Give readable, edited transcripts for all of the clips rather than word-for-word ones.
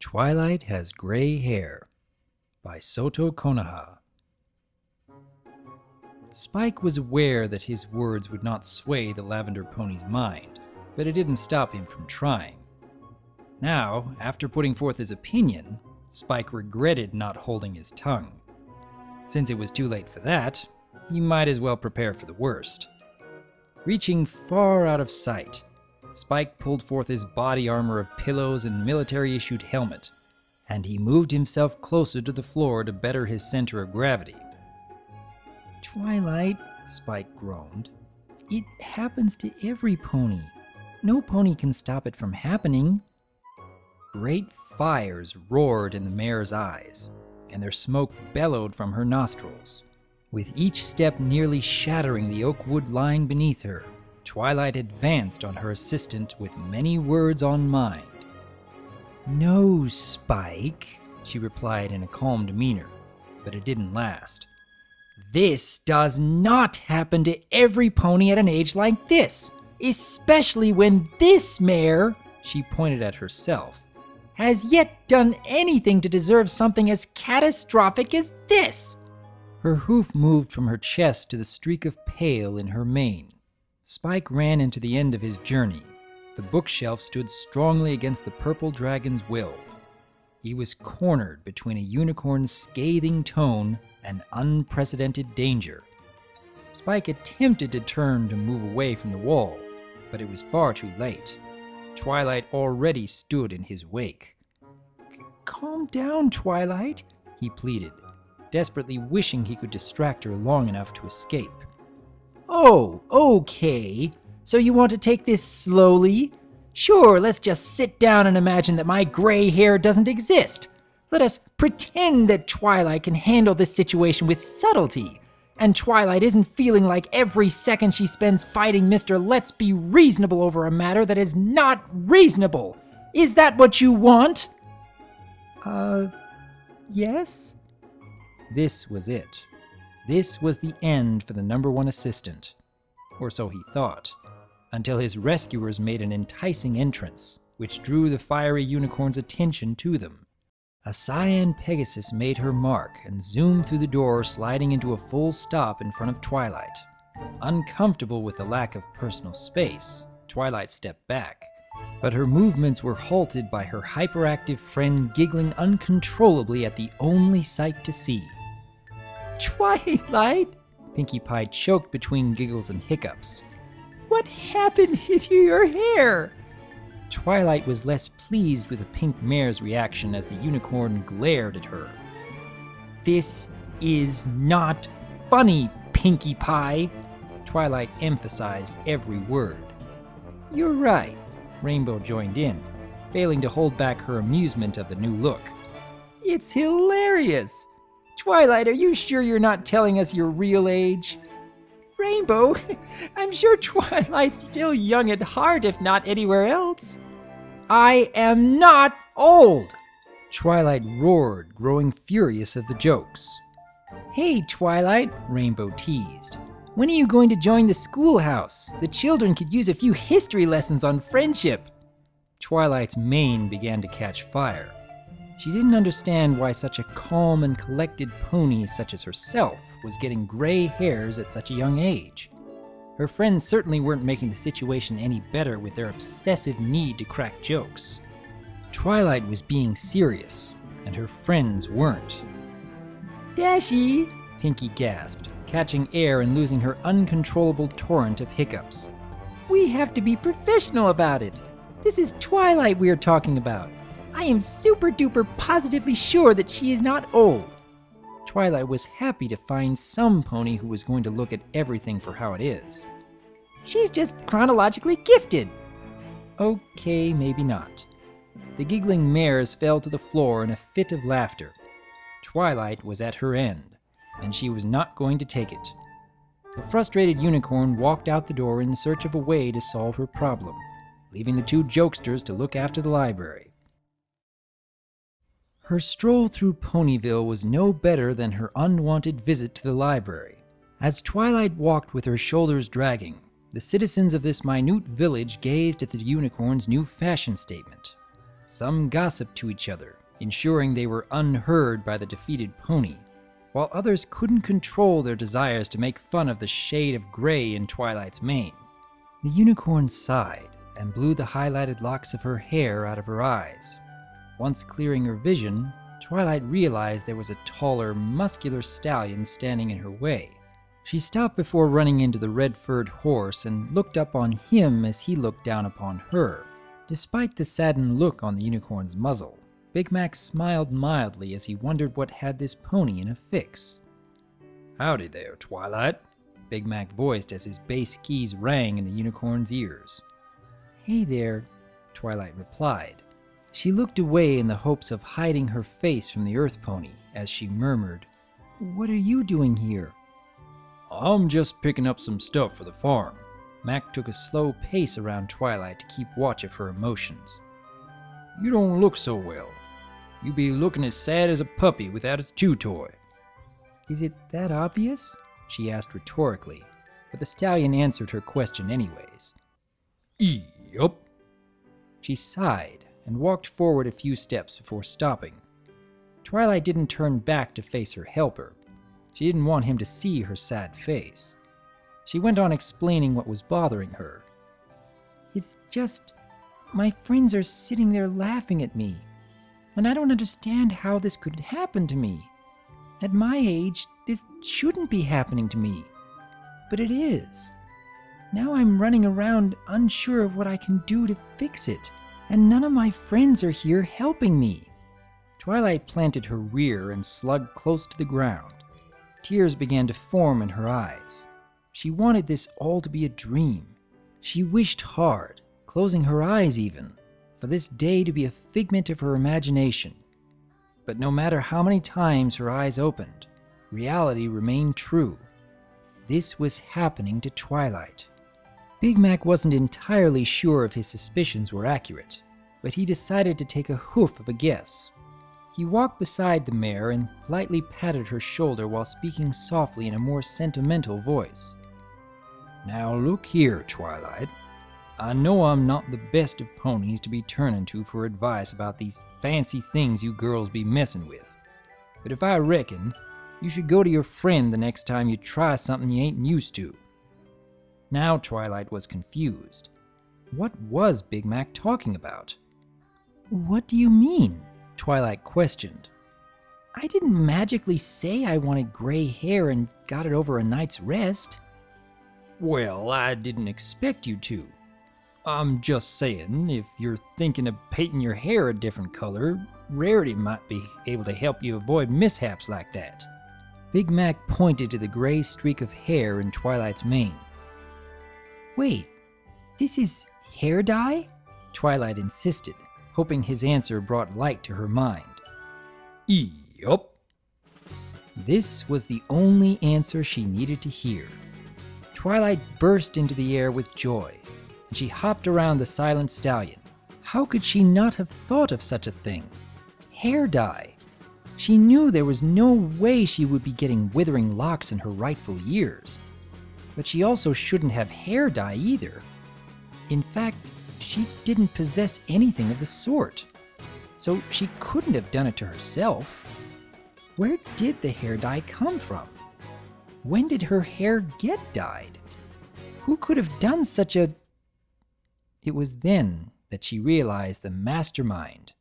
Twilight Has Gray Hair by Soto Konoha. Spike was aware that his words would not sway the lavender pony's mind, but it didn't stop him from trying. Now, after putting forth his opinion, Spike regretted not holding his tongue. Since it was too late for that, he might as well prepare for the worst. Reaching far out of sight, Spike pulled forth his body armor of pillows and military-issued helmet, and he moved himself closer to the floor to better his center of gravity. "Twilight," Spike groaned. "It happens to every pony. No pony can stop it from happening." Great fires roared in the mare's eyes, and their smoke bellowed from her nostrils. With each step nearly shattering the oak wood lying beneath her, Twilight advanced on her assistant with many words on mind. "No, Spike," she replied in a calm demeanor, but it didn't last. "This does not happen to every pony at an age like this, especially when this mare," she pointed at herself, "has yet done anything to deserve something as catastrophic as this." Her hoof moved from her chest to the streak of pale in her mane. Spike ran into the end of his journey. The bookshelf stood strongly against the purple dragon's will. He was cornered between a unicorn's scathing tone and unprecedented danger. Spike attempted to turn to move away from the wall, but it was far too late. Twilight already stood in his wake. "Calm down, Twilight," he pleaded, desperately wishing he could distract her long enough to escape. "Oh, okay. So you want to take this slowly? Sure, let's just sit down and imagine that my gray hair doesn't exist. Let us pretend that Twilight can handle this situation with subtlety, and Twilight isn't feeling like every second she spends fighting Mr. Let's Be Reasonable over a matter that is not reasonable. Is that what you want?" Yes? This was it. This was the end for the #1 assistant. Or so he thought, until his rescuers made an enticing entrance, which drew the fiery unicorn's attention to them. A cyan Pegasus made her mark and zoomed through the door, sliding into a full stop in front of Twilight. Uncomfortable with the lack of personal space, Twilight stepped back, but her movements were halted by her hyperactive friend giggling uncontrollably at the only sight to see. "Twilight?" Pinkie Pie choked between giggles and hiccups. "What happened to your hair?" Twilight was less pleased with the pink mare's reaction as the unicorn glared at her. "This is not funny, Pinkie Pie," Twilight emphasized every word. "You're right," Rainbow joined in, failing to hold back her amusement of the new look. "It's hilarious. Twilight, are you sure you're not telling us your real age?" "Rainbow, I'm sure Twilight's still young at heart, if not anywhere else." "I am not old!" Twilight roared, growing furious of the jokes. "Hey, Twilight," Rainbow teased. "When are you going to join the schoolhouse? The children could use a few history lessons on friendship." Twilight's mane began to catch fire. She didn't understand why such a calm and collected pony such as herself was getting gray hairs at such a young age. Her friends certainly weren't making the situation any better with their obsessive need to crack jokes. Twilight was being serious, and her friends weren't. "Dashie," Pinkie gasped, catching air and losing her uncontrollable torrent of hiccups. "We have to be professional about it. This is Twilight we are talking about. I am super duper positively sure that she is not old." Twilight was happy to find some pony who was going to look at everything for how it is. "She's just chronologically gifted." Okay, maybe not. The giggling mares fell to the floor in a fit of laughter. Twilight was at her end, and she was not going to take it. The frustrated unicorn walked out the door in search of a way to solve her problem, leaving the two jokesters to look after the library. Her stroll through Ponyville was no better than her unwanted visit to the library. As Twilight walked with her shoulders dragging, the citizens of this minute village gazed at the unicorn's new fashion statement. Some gossiped to each other, ensuring they were unheard by the defeated pony, while others couldn't control their desires to make fun of the shade of gray in Twilight's mane. The unicorn sighed and blew the highlighted locks of her hair out of her eyes. Once clearing her vision, Twilight realized there was a taller, muscular stallion standing in her way. She stopped before running into the red-furred horse and looked up on him as he looked down upon her. Despite the saddened look on the unicorn's muzzle, Big Mac smiled mildly as he wondered what had this pony in a fix. "Howdy there, Twilight," Big Mac voiced as his bass keys rang in the unicorn's ears. "Hey there," Twilight replied. She looked away in the hopes of hiding her face from the Earth Pony as she murmured, "What are you doing here?" "I'm just picking up some stuff for the farm." Mac took a slow pace around Twilight to keep watch of her emotions. "You don't look so well. You be looking as sad as a puppy without its chew toy." "Is it that obvious?" she asked rhetorically, but the stallion answered her question anyways. "Yup." She sighed and walked forward a few steps before stopping. Twilight didn't turn back to face her helper. She didn't want him to see her sad face. She went on explaining what was bothering her. "It's just, my friends are sitting there laughing at me, and I don't understand how this could happen to me. At my age, this shouldn't be happening to me, but it is. Now I'm running around unsure of what I can do to fix it, and none of my friends are here helping me." Twilight planted her rear and slugged close to the ground. Tears began to form in her eyes. She wanted this all to be a dream. She wished hard, closing her eyes even, for this day to be a figment of her imagination. But no matter how many times her eyes opened, reality remained true. This was happening to Twilight. Big Mac wasn't entirely sure if his suspicions were accurate, but he decided to take a hoof of a guess. He walked beside the mare and lightly patted her shoulder while speaking softly in a more sentimental voice. "Now look here, Twilight. I know I'm not the best of ponies to be turning to for advice about these fancy things you girls be messing with. But if I reckon, you should go to your friend the next time you try something you ain't used to." Now Twilight was confused. What was Big Mac talking about? "What do you mean?" Twilight questioned. "I didn't magically say I wanted gray hair and got it over a night's rest." "Well, I didn't expect you to. I'm just saying, if you're thinking of painting your hair a different color, Rarity might be able to help you avoid mishaps like that." Big Mac pointed to the gray streak of hair in Twilight's mane. "Wait, this is hair dye?" Twilight insisted, hoping his answer brought light to her mind. "Yup." This was the only answer she needed to hear. Twilight burst into the air with joy, and she hopped around the silent stallion. How could she not have thought of such a thing? Hair dye. She knew there was no way she would be getting withering locks in her rightful years. But she also shouldn't have hair dye either. In fact, she didn't possess anything of the sort. So she couldn't have done it to herself. Where did the hair dye come from? When did her hair get dyed? Who could have done such a... It was then that she realized the mastermind,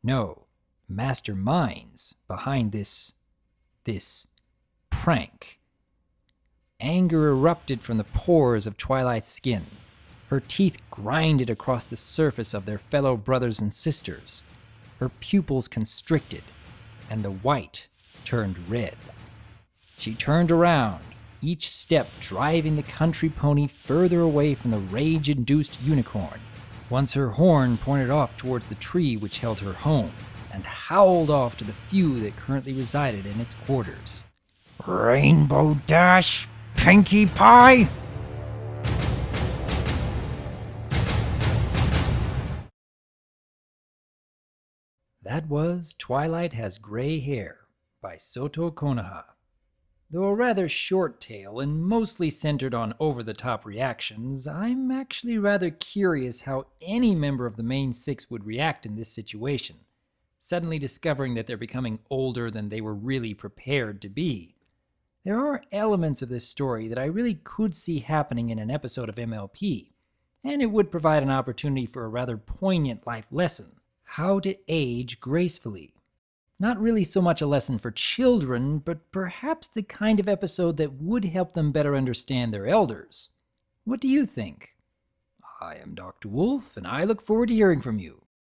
no, masterminds behind this prank. Anger erupted from the pores of Twilight's skin. Her teeth grinded across the surface of their fellow brothers and sisters. Her pupils constricted, and the white turned red. She turned around, each step driving the country pony further away from the rage-induced unicorn. Once her horn pointed off towards the tree which held her home, and howled off to the few that currently resided in its quarters. "Rainbow Dash, Pinkie Pie!" That was Twilight Has Gray Hair by Soto Konoha. Though a rather short tale and mostly centered on over-the-top reactions, I'm actually rather curious how any member of the main six would react in this situation, suddenly discovering that they're becoming older than they were really prepared to be. There are elements of this story that I really could see happening in an episode of MLP, and it would provide an opportunity for a rather poignant life lesson: how to age gracefully. Not really so much a lesson for children, but perhaps the kind of episode that would help them better understand their elders. What do you think? I am Dr. Wolf, and I look forward to hearing from you.